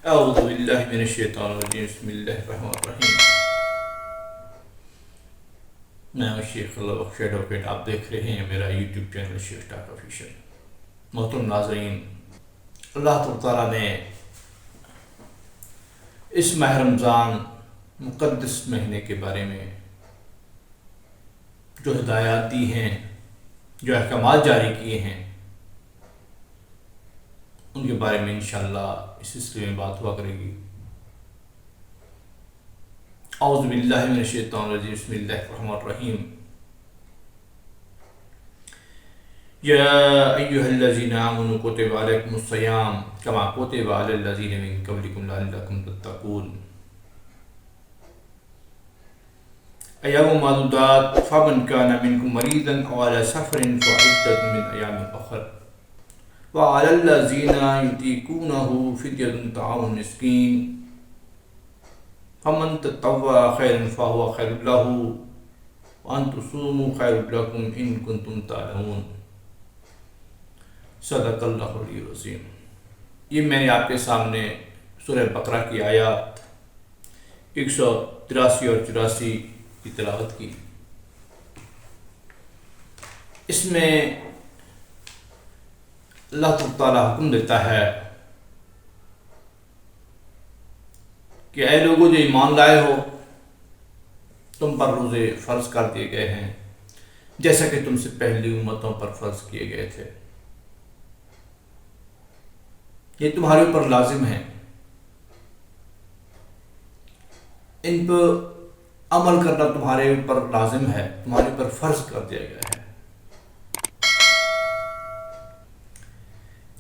اعوذ باللہ من الشیطان الرجیم بسم اللہ الرحمن الرحیم۔ میں ہوں شیخ اللہ بخش ایڈوکیٹ، آپ دیکھ رہے ہیں میرا یوٹیوب چینل شیخ ٹاک آفیشیل۔ محترم ناظرین، اللہ تعالیٰ نے اس ماہ رمضان مقدس مہینے کے بارے میں جو ہدایات دی ہیں، جو احکامات جاری کیے ہیں، ان کے بارے میں انشاءاللہ اس سلسلے میں بات ہوا کرے گی۔ اعوذ باللہ من الشیطان الرجیم بسم اللہ الرحمن الرحیم۔ یا ایہا الذین آمنوا کتب علیکم الصیام کما کتب علی الذین من قبلکم لعلکم تتقون۔ ایام معدودات فمن کان منکم مریضا او علی سفر فعدۃ من ایام اخر وعلی الذین یطیقونہ فدیۃ طعام مسکین فمن تطوع خیرا فہو خیر لہ وان تصوموا خیر لکم ان کنتم تعلمون۔ صدق اللہ العلی العظیم۔ یہ میں نے آپ کے سامنے سورہ بقرہ کی آیات 183 اور 84 کی تلاوت کی۔ اس میں اللہ تعالیٰ حکم دیتا ہے کہ اے لوگوں جو ایمان لائے ہو، تم پر روزے فرض کر دیے گئے ہیں جیسا کہ تم سے پہلی امتوں پر فرض کیے گئے تھے۔ یہ تمہارے اوپر لازم ہے، ان پر عمل کرنا تمہارے اوپر لازم ہے، تمہارے اوپر فرض کر دیا گیا ہے۔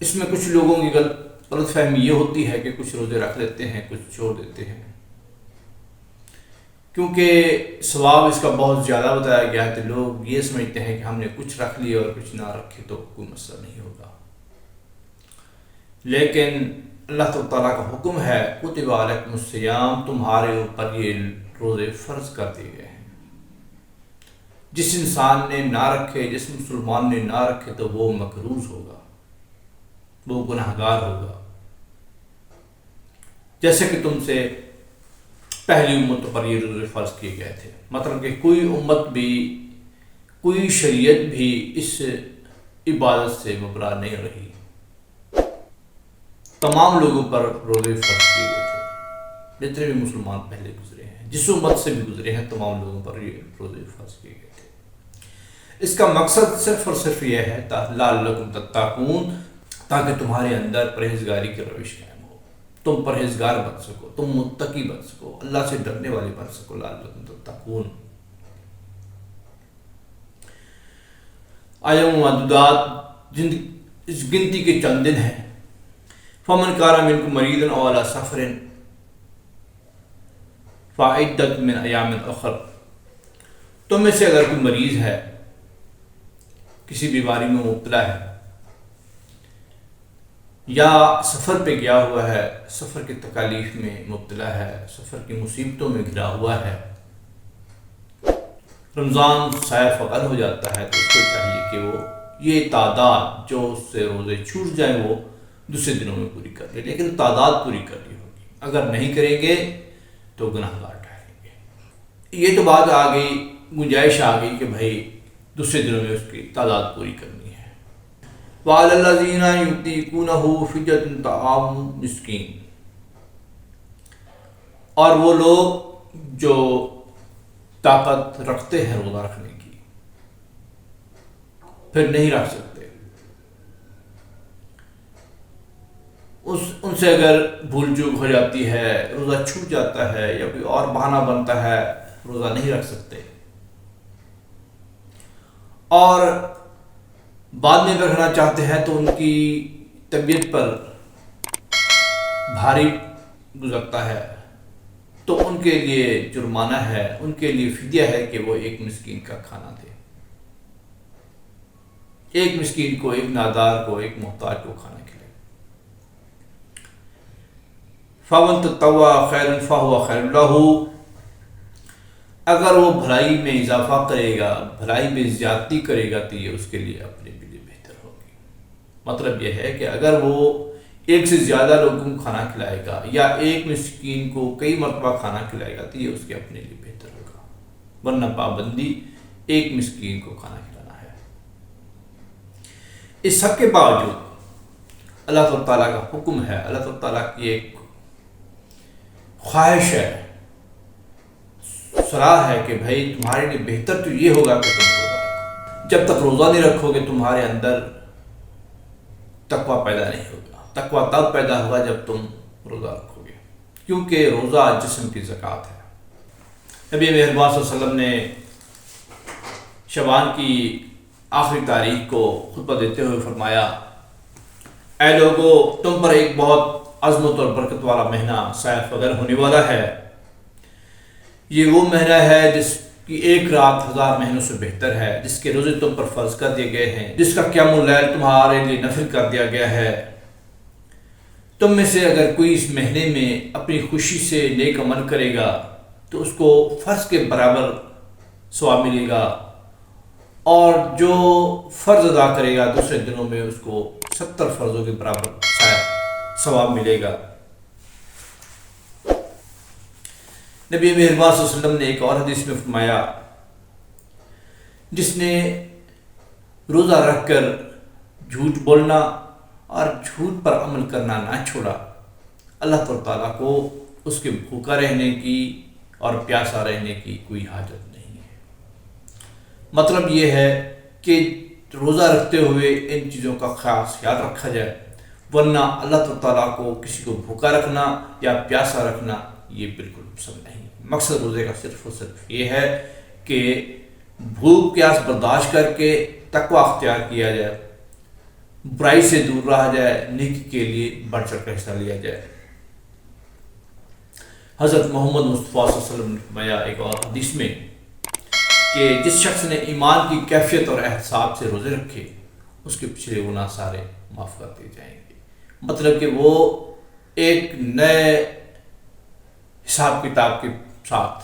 اس میں کچھ لوگوں کی غلط فہمی یہ ہوتی ہے کہ کچھ روزے رکھ لیتے ہیں، کچھ چھوڑ دیتے ہیں، کیونکہ ثواب اس کا بہت زیادہ بتایا گیا ہے تو لوگ یہ سمجھتے ہیں کہ ہم نے کچھ رکھ لیا اور کچھ نہ رکھے تو کوئی مسئلہ نہیں ہوگا۔ لیکن اللہ تعالیٰ کا حکم ہے کتب علیکم الصیام، تمہارے اوپر یہ روزے فرض کر دیے گئے ہیں۔ جس انسان نے نہ رکھے، جس مسلمان نے نہ رکھے تو وہ مکروز ہوگا، وہ گناہگار ہوگا، جیسے کہ تم سے پہلی امتوں پر یہ روزے فرض کیے گئے تھے۔ مطلب کہ کوئی امت بھی، کوئی شریعت بھی اس عبادت سے مبرا نہیں رہی، تمام لوگوں پر روزے فرض کیے گئے تھے، جتنے بھی مسلمان پہلے گزرے ہیں، جس امت سے بھی گزرے ہیں، تمام لوگوں پر یہ روزے فرض کیے گئے تھے۔ اس کا مقصد صرف اور صرف یہ ہے لعلکم تتقون، تاکہ تمہارے اندر پرہیزگاری کی روش قائم ہو، تم پرہیزگار بن سکو، تم متقی بن سکو، اللہ سے ڈرنے والے بن سکو۔ لعلکم تتقون۔ ایام معدودات گنتی کے چند دن ہیں۔ فمن کان منکم مریضا او علی سفر فعدۃ من ایام اخر۔ تم میں سے اگر کوئی مریض ہے، کسی بیماری میں مبتلا ہے، یا سفر پہ گیا ہوا ہے، سفر کی تکالیف میں مبتلا ہے، سفر کی مصیبتوں میں گھرا ہوا ہے، رمضان سایہ فقر ہو جاتا ہے تو اس کو چاہیے کہ وہ یہ تعداد جو اس سے روزے چھوٹ جائیں وہ دوسرے دنوں میں پوری کر لے، لیکن تعداد پوری کرنی ہوگی۔ اگر نہیں کریں گے تو گناہگار ٹھہریں گے۔ یہ تو بات آ گئی، گنجائش آ گئی کہ بھائی دوسرے دنوں میں اس کی تعداد پوری کرنی ہے۔ وعلی الذین یطیقونہ فدیۃ طعام مسکین۔ اور وہ لوگ جو طاقت رکھتے ہیں روزہ رکھنے کی، پھر نہیں رکھ سکتے، ان سے اگر بھول چوک ہو جاتی ہے، روزہ چھوٹ جاتا ہے یا کوئی اور بہانہ بنتا ہے، روزہ نہیں رکھ سکتے، اور بعد میں رکھنا چاہتے ہیں تو ان کی طبیعت پر بھاری گزرتا ہے، تو ان کے لیے جرمانہ ہے، ان کے لیے فدیہ ہے کہ وہ ایک مسکین کا کھانا دے، ایک مسکین کو، ایک نادار کو، ایک محتاج کو کھانا کھلائے۔ فمن تطوع خیرا فہو خیر لہ۔ اگر وہ بھلائی میں اضافہ کرے گا، بھلائی میں زیادتی کرے گا تو یہ اس کے لیے اپنے لیے بہتر ہوگی۔ مطلب یہ ہے کہ اگر وہ ایک سے زیادہ لوگوں کو کھانا کھلائے گا یا ایک مسکین کو کئی مرتبہ کھانا کھلائے گا تو یہ اس کے اپنے لیے بہتر ہوگا، ورنہ پابندی ایک مسکین کو کھانا کھلانا ہے۔ اس سب کے باوجود اللہ تعالیٰ کا حکم ہے، اللہ تعالیٰ کی ایک خواہش ہے، صلاح ہے کہ بھائی تمہارے لیے بہتر تو یہ ہوگا کہ تم روزہ رکھو۔ جب تک روزہ نہیں رکھو گے تمہارے اندر تقویٰ پیدا نہیں ہوگا۔ تقویٰ تب پیدا ہوگا جب تم روزہ رکھو گے، کیونکہ روزہ جسم کی زکوٰۃ ہے۔ نبی مہربان صلی اللہ علیہ وسلم نے شعبان کی آخری تاریخ کو خطبہ دیتے ہوئے فرمایا، اے لوگو، تم پر ایک بہت عظمت اور برکت والا مہینہ صائف وغیرہ ہونے والا ہے۔ یہ وہ مہینہ ہے جس کی ایک رات 1000 مہینوں سے بہتر ہے، جس کے روزے تم پر فرض کر دیے گئے ہیں، جس کا قیام اللیل تمہارے لیے نفل کر دیا گیا ہے۔ تم میں سے اگر کوئی اس مہینے میں اپنی خوشی سے نیک عمل کرے گا تو اس کو فرض کے برابر ثواب ملے گا، اور جو فرض ادا کرے گا دوسرے دنوں میں اس کو 70 فرضوں کے برابر ثواب ملے گا۔ نبی مہربان صلی اللہ علیہ وسلم نے ایک اور حدیث میں فرمایا، جس نے روزہ رکھ کر جھوٹ بولنا اور جھوٹ پر عمل کرنا نہ چھوڑا، اللہ تعالیٰ کو اس کے بھوکا رہنے کی اور پیاسا رہنے کی کوئی حاجت نہیں ہے۔ مطلب یہ ہے کہ روزہ رکھتے ہوئے ان چیزوں کا خاص خیال رکھا جائے، ورنہ اللہ تعالیٰ کو کسی کو بھوکا رکھنا یا پیاسا رکھنا یہ بالکل پسند نہیں۔ مقصد روزے کا صرف اور صرف یہ ہے کہ بھوک پیاس برداشت کر کے تقویٰ اختیار کیا جائے، برائی سے دور رہا جائے، نیکی کے لیے بڑھ چڑھ کر حصہ لیا جائے۔ حضرت محمد مصطفیٰ صلی اللہ علیہ وسلم نے فرمایا ایک اور حدیث میں کہ جس شخص نے ایمان کی کیفیت اور احتساب سے روزے رکھے اس کے پچھلے گناہ سارے معاف کر دیے جائیں گے۔ مطلب کہ وہ ایک نئے حساب کتاب کے ساتھ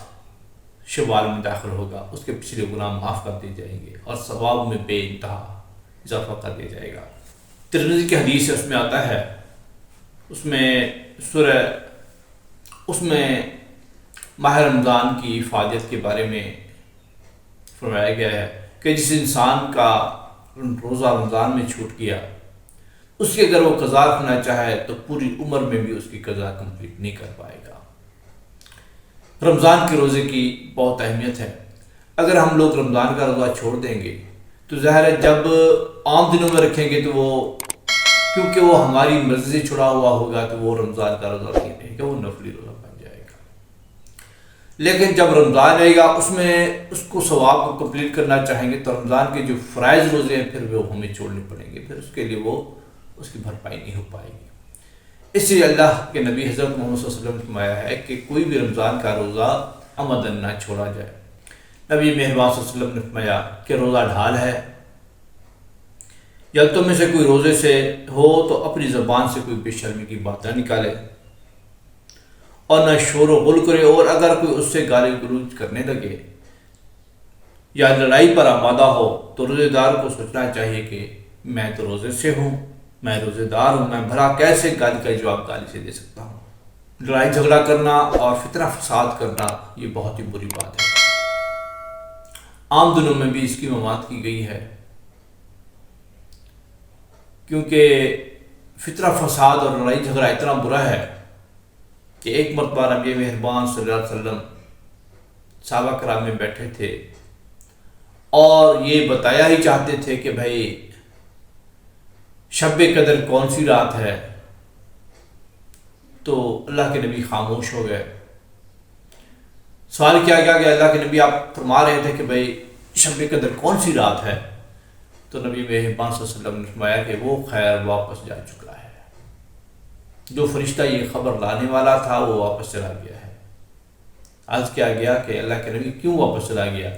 شوال میں داخل ہوگا، اس کے پچھلے گناہ معاف کر دیے جائیں گے اور ثواب میں بے انتہا اضافہ کر دیا جائے گا۔ ترمذی کی حدیث ہے، اس میں آتا ہے، اس میں ماہ رمضان کی افادیت کے بارے میں فرمایا گیا ہے کہ جس انسان کا روزہ رمضان میں چھوٹ گیا، اس کی اگر وہ قضا رکھنا چاہے تو پوری عمر میں بھی اس کی قضا کمپلیٹ نہیں کر پائے گا۔ رمضان کے روزے کی بہت اہمیت ہے۔ اگر ہم لوگ رمضان کا روزہ چھوڑ دیں گے تو ظاہر ہے جب عام دنوں میں رکھیں گے تو وہ کیونکہ وہ ہماری مرضی سے چھڑا ہوا ہوگا تو وہ رمضان کا روزہ نہیں رہے گا، وہ نفلی روزہ بن جائے گا۔ لیکن جب رمضان رہے گا اس میں اس کو ثواب کو کمپلیٹ کرنا چاہیں گے تو رمضان کے جو فرائض روزے ہیں پھر وہ ہمیں چھوڑنے پڑیں گے، پھر اس کے لیے وہ اس کی بھرپائی نہیں ہو پائے گی۔ اس لیے اللہ کے نبی حضرت محمد صلی اللہ علیہ وسلم نے فرمایا ہے کہ کوئی بھی رمضان کا روزہ عمدن نہ چھوڑا جائے۔ نبی مہربان صلی اللہ علیہ وسلم نے فرمایا کہ روزہ ڈھال ہے، یا تم میں سے کوئی روزے سے ہو تو اپنی زبان سے کوئی بے شرمی کی بات نہ نکالے اور نہ شور و غل کرے، اور اگر کوئی اس سے گالی گلوچ کرنے لگے یا لڑائی پر آمادہ ہو تو روزے دار کو سوچنا چاہیے کہ میں تو روزے سے ہوں، میں روزے دار ہوں، میں بھلا کیسے گالی کا جواب گالی سے دے سکتا ہوں۔ لڑائی جھگڑا کرنا اور فتنہ فساد کرنا یہ بہت ہی بری بات ہے۔ عام دنوں میں بھی اس کی ممانعت کی گئی ہے، کیونکہ فتنہ فساد اور لڑائی جھگڑا اتنا برا ہے کہ ایک مرتبہ نبی مہربان صلی اللہ علیہ وسلم صحابہ کرام میں بیٹھے تھے اور یہ بتایا ہی چاہتے تھے کہ بھائی شب قدر کون سی رات ہے، تو اللہ کے نبی خاموش ہو گئے۔ سوال کیا گیا کہ اللہ کے نبی آپ فرما رہے تھے کہ بھائی شب قدر کون سی رات ہے، تو نبی مہربان صلی اللہ علیہ وسلم نے فرمایا کہ وہ خیر واپس جا چکا ہے، جو فرشتہ یہ خبر لانے والا تھا وہ واپس چلا گیا ہے۔ عرض کیا گیا کہ اللہ کے نبی کیوں واپس چلا گیا؟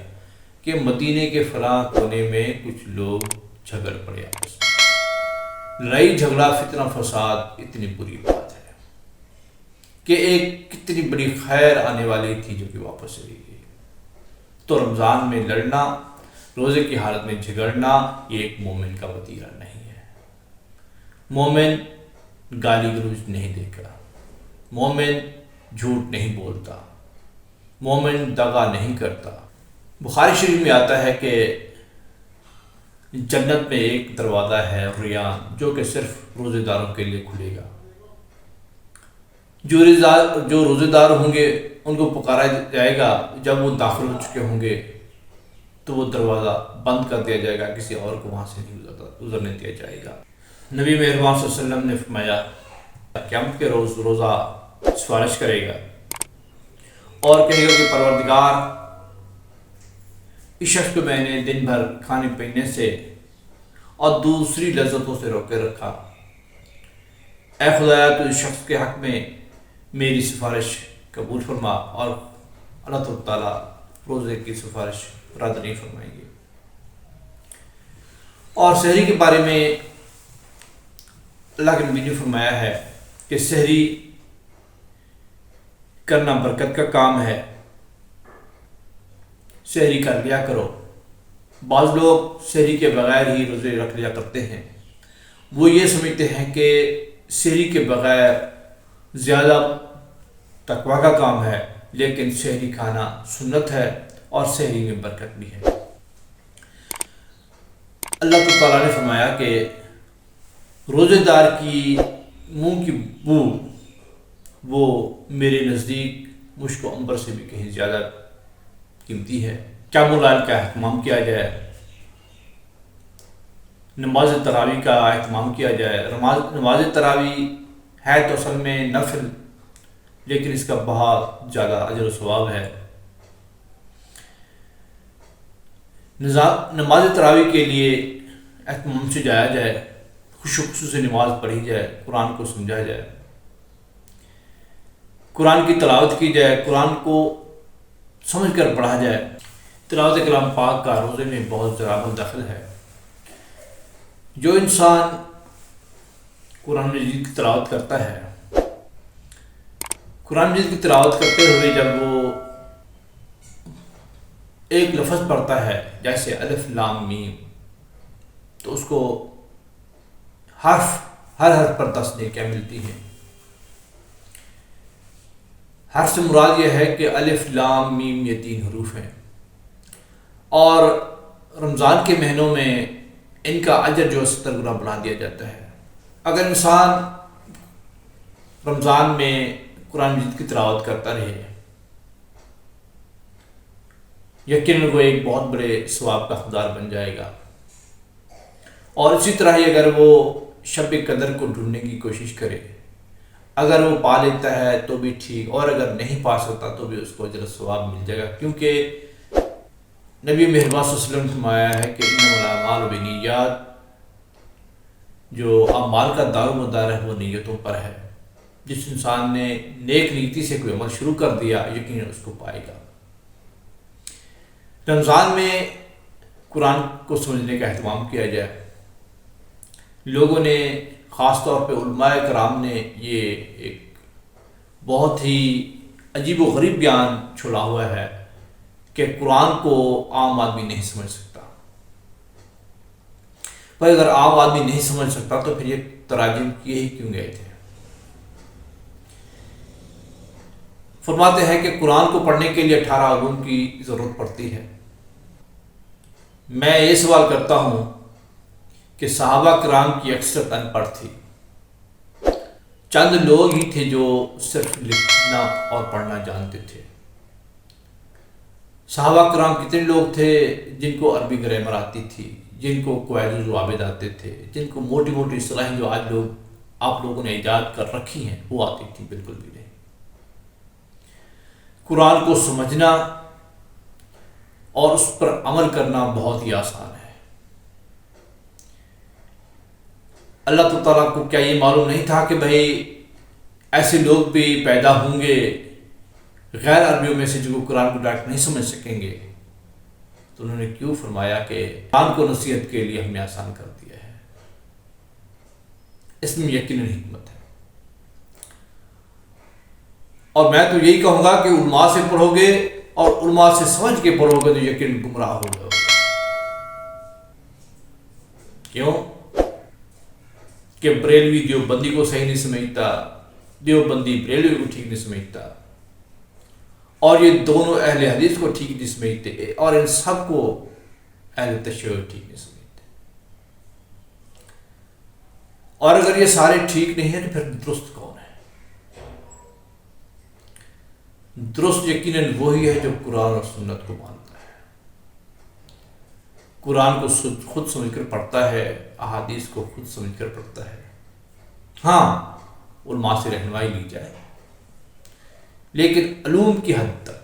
کہ مدینے کے فلاں کونے میں کچھ لوگ جھگڑ پڑے آپس میں۔ لڑائی جھگڑا فتنہ فساد اتنی بری بات ہے کہ ایک کتنی بڑی خیر آنے والی تھی جو کہ واپس چلی گئی۔ تو رمضان میں لڑنا، روزے کی حالت میں جھگڑنا یہ ایک مومن کا وتیرہ نہیں ہے۔ مومن گالی گلوچ نہیں دے گا، مومن جھوٹ نہیں بولتا، مومن دغا نہیں کرتا۔ بخاری شریف میں آتا ہے کہ جنت میں ایک دروازہ ہے ریان، جو کہ صرف روزے داروں کے لیے کھلے گا۔ جو روزے دار ہوں گے ان کو پکارا جائے گا، جب وہ داخل ہو چکے ہوں گے تو وہ دروازہ بند کر دیا جائے گا، کسی اور کو وہاں سے نہیں گزرنے دیا جائے گا۔ نبی مہربان صلی اللہ علیہ وسلم نے فرمایا قیامت کے روز روزہ سفارش کرے گا اور کہے گا کہ پروردگار، اس شخص کو میں نے دن بھر کھانے پینے سے اور دوسری لذتوں سے روکے رکھا، اے خدایا تو اس شخص کے حق میں میری سفارش قبول فرما، اور اللہ تعالیٰ روزے کی سفارش رد نہیں فرمائیں گے۔ اور سحری کے بارے میں اللہ کے نبی نے فرمایا ہے کہ سحری کرنا برکت کا کام ہے، سحری کر لیا کرو۔ بعض لوگ سحری کے بغیر ہی روزے رکھ لیا کرتے ہیں، وہ یہ سمجھتے ہیں کہ سحری کے بغیر زیادہ تقویٰ کا کام ہے، لیکن سحری کھانا سنت ہے اور سحری میں برکت بھی ہے۔ اللہ تعالیٰ نے فرمایا کہ روزے دار کی منہ کی بو وہ میرے نزدیک مشک و عنبر سے بھی کہیں زیادہ قیمتی ہے۔ قیام اللیل کا اہتمام کیا جائے، نماز تراویح کا اہتمام کیا جائے۔ نماز تراویح ہے تو اصل میں نفل، لیکن اس کا بہت زیادہ اجر و ثواب ہے۔ نماز تراویح کے لیے اہتمام سے جایا جائے، خشوع سے نماز پڑھی جائے، قرآن کو سمجھا جائے، قرآن کی تلاوت کی جائے، قرآن کو سمجھ کر پڑھا جائے۔ تلاوت کلام پاک کا روزے میں بہت ضرور دخل ہے۔ جو انسان قرآن مجید کی تلاوت کرتا ہے، قرآن مجید کی تلاوت کرتے ہوئے جب وہ ایک لفظ پڑھتا ہے جیسے الف لام میم، تو اس کو ہر حرف پر 10 نیکیاں ملتی ہیں۔ حرف سے مراد یہ ہے کہ الف لام میم یہ 3 حروف ہیں، اور رمضان کے مہینوں میں ان کا اجر جو 70 گنا بنا دیا جاتا ہے۔ اگر انسان رمضان میں قرآن مجید کی تلاوت کرتا رہے، یقیناً وہ ایک بہت بڑے ثواب کا حقدار بن جائے گا۔ اور اسی طرح ہی اگر وہ شب قدر کو ڈھونڈنے کی کوشش کرے، اگر وہ پا لیتا ہے تو بھی ٹھیک، اور اگر نہیں پا سکتا تو بھی اس کو اجر و ثواب مل جائے گا، کیونکہ نبی مہربان صلی اللہ علیہ وسلم نے فرمایا ہے کہ انما الاعمال بالنیات، جو اعمال کا دار و مدار ہے وہ نیتوں پر ہے۔ جس انسان نے نیک نیتی سے کوئی عمل شروع کر دیا، یقیناً اس کو پائے گا۔ رمضان میں قرآن کو سمجھنے کا اہتمام کیا جائے۔ لوگوں نے، خاص طور پہ علماء کرام نے، یہ ایک بہت ہی عجیب و غریب بیان چھوڑا ہوا ہے کہ قرآن کو عام آدمی نہیں سمجھ سکتا۔ پر اگر عام آدمی نہیں سمجھ سکتا تو پھر یہ تراجم کیے ہی کیوں گئے تھے؟ فرماتے ہیں کہ قرآن کو پڑھنے کے لیے 18 علوم کی ضرورت پڑتی ہے۔ میں یہ سوال کرتا ہوں کہ صحابہ کرام کی اکثرت ان پڑھ تھی، چند لوگ ہی تھے جو صرف لکھنا اور پڑھنا جانتے تھے۔ صحابہ کرام کتنے لوگ تھے جن کو عربی گرامر آتی تھی، جن کو قواعد و ضوابط آتے تھے، جن کو موٹی موٹی اصطلاحیں جو آج آپ لوگوں نے ایجاد کر رکھی ہیں وہ آتی تھی؟ بالکل بھی نہیں۔ قرآن کو سمجھنا اور اس پر عمل کرنا بہت ہی آسان ہے۔ اللہ تعالیٰ کو کیا یہ معلوم نہیں تھا کہ بھائی ایسے لوگ بھی پیدا ہوں گے غیر عربیوں میں سے جو قرآن کو ڈائریکٹ نہیں سمجھ سکیں گے؟ تو انہوں نے کیوں فرمایا کہ قرآن کو نصیحت کے لیے ہم نے آسان کر دیا ہے۔ اس میں یقیناً حکمت ہے، اور میں تو یہی کہوں گا کہ علماء سے پڑھو گے اور علماء سے سمجھ کے پڑھو گے تو یقیناً گمراہ ہو جاؤ گے۔ کیوں؟ کہ بریلوی دیوبندی کو صحیح نہیں سمجھتا، دیوبندی بریلوی کو ٹھیک نہیں سمجھتا، اور یہ دونوں اہل حدیث کو ٹھیک نہیں سمجھتے، اور ان سب کو اہل تشیع ٹھیک نہیں سمجھتے۔ اور اگر یہ سارے ٹھیک نہیں ہیں تو پھر درست کون ہے؟ درست یقیناً وہی ہے جو قرآن اور سنت کو مانتا ہے، قرآن کو خود سمجھ کر پڑھتا ہے، احادیث کو خود سمجھ کر پڑھتا ہے۔ ہاں علماء سے رہنمائی لی جائے، لیکن علوم کی حد تک،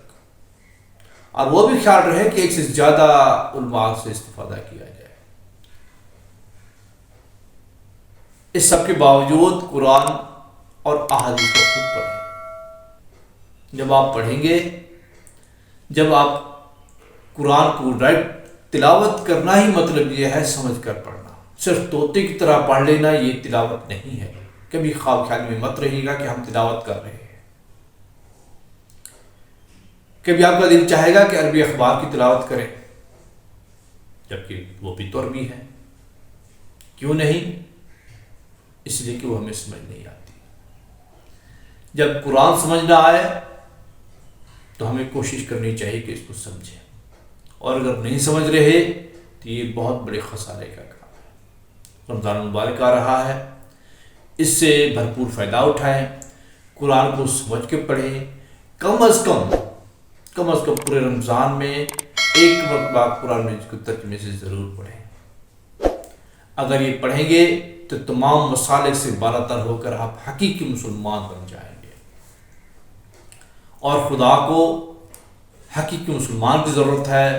اور وہ بھی خیال رہے کہ ایک سے زیادہ علماء سے استفادہ کیا جائے۔ اس سب کے باوجود قرآن اور احادیث کو خود پڑھیں۔ جب آپ پڑھیں گے، جب آپ قرآن کو ڈائریکٹ تلاوت کرنا ہی مطلب یہ ہے سمجھ کر پڑھنا، صرف طوطے کی طرح پڑھ لینا یہ تلاوت نہیں ہے۔ کبھی خواب خیال میں مت رہے گا کہ ہم تلاوت کر رہے ہیں۔ کبھی آپ کا دل چاہے گا کہ عربی اخبار کی تلاوت کریں، جبکہ وہ بھی تو عربی ہے۔ کیوں نہیں؟ اس لیے کہ وہ ہمیں سمجھ نہیں آتی۔ جب قرآن سمجھ نہ آئے تو ہمیں کوشش کرنی چاہیے کہ اس کو سمجھیں، اور اگر نہیں سمجھ رہے تو یہ بہت بڑے خسارے کا کام ہے۔ رمضان مبارک آ رہا ہے، اس سے بھرپور فائدہ اٹھائیں، قرآن کو سمجھ کے پڑھیں، کم از کم پورے رمضان میں ایک مرتبہ قرآن مجید کو ترجمے سے ضرور پڑھیں۔ اگر یہ پڑھیں گے تو تمام مسالک سے بالاتر ہو کر آپ حقیقی مسلمان بن جائیں گے، اور خدا کو حقیقی مسلمان کی ضرورت ہے،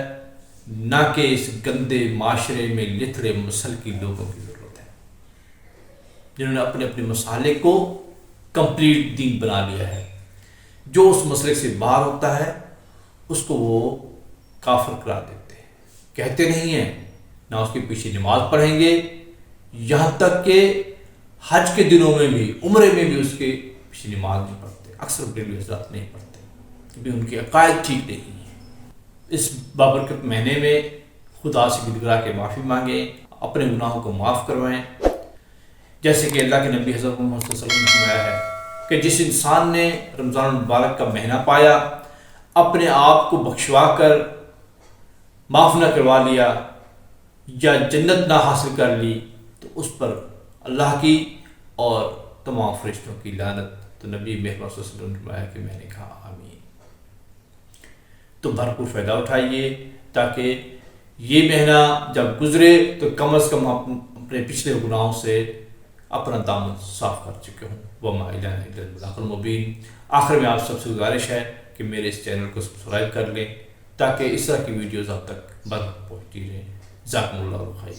نہ کہ اس گندے معاشرے میں لتھڑے مسلکی لوگوں کی ضرورت ہے، جنہوں نے اپنے اپنے مسالک کو کمپلیٹ دین بنا لیا ہے۔ جو اس مسلک سے باہر ہوتا ہے اس کو وہ کافر قرار دیتے ہیں، کہتے نہیں ہیں، نہ اس کے پیچھے نماز پڑھیں گے، یہاں تک کہ حج کے دنوں میں بھی، عمرے میں بھی اس کے پیچھے نماز نہیں پڑھتے۔ اکثر بریلوی حضرات نہیں پڑھتے کیونکہ ان کے عقائد ٹھیک نہیں ہیں۔ اس بابرکت مہینے میں خدا سے گڑ گڑا کے معافی مانگیں، اپنے گناہوں کو معاف کروائیں، جیسے کہ اللہ کے نبی حضرت محمد صلی اللہ علیہ وسلم نے فرمایا ہے کہ جس انسان نے رمضان المبارک کا مہینہ پایا، اپنے آپ کو بخشوا کر معاف نہ کروا لیا یا جنت نہ حاصل کر لی، تو اس پر اللہ کی اور تمام فرشتوں کی لعنت۔ تو نبی محمد صلی اللہ علیہ وسلم نے فرمایا کہ میں نے کہا آمین۔ تو بھرپور فائدہ اٹھائیے تاکہ یہ مہینہ جب گزرے تو کم از کم اپنے پچھلے گناہوں سے اپنا دامن صاف کر چکے ہوں۔ وما الینا الا البلاغ المبین۔ آخر میں آپ سب سے گزارش ہے کہ میرے اس چینل کو سبسکرائب کر لیں تاکہ اس طرح کی ویڈیوز آپ تک بر پہنچتی رہیں۔ جزاکم اللہ خیر۔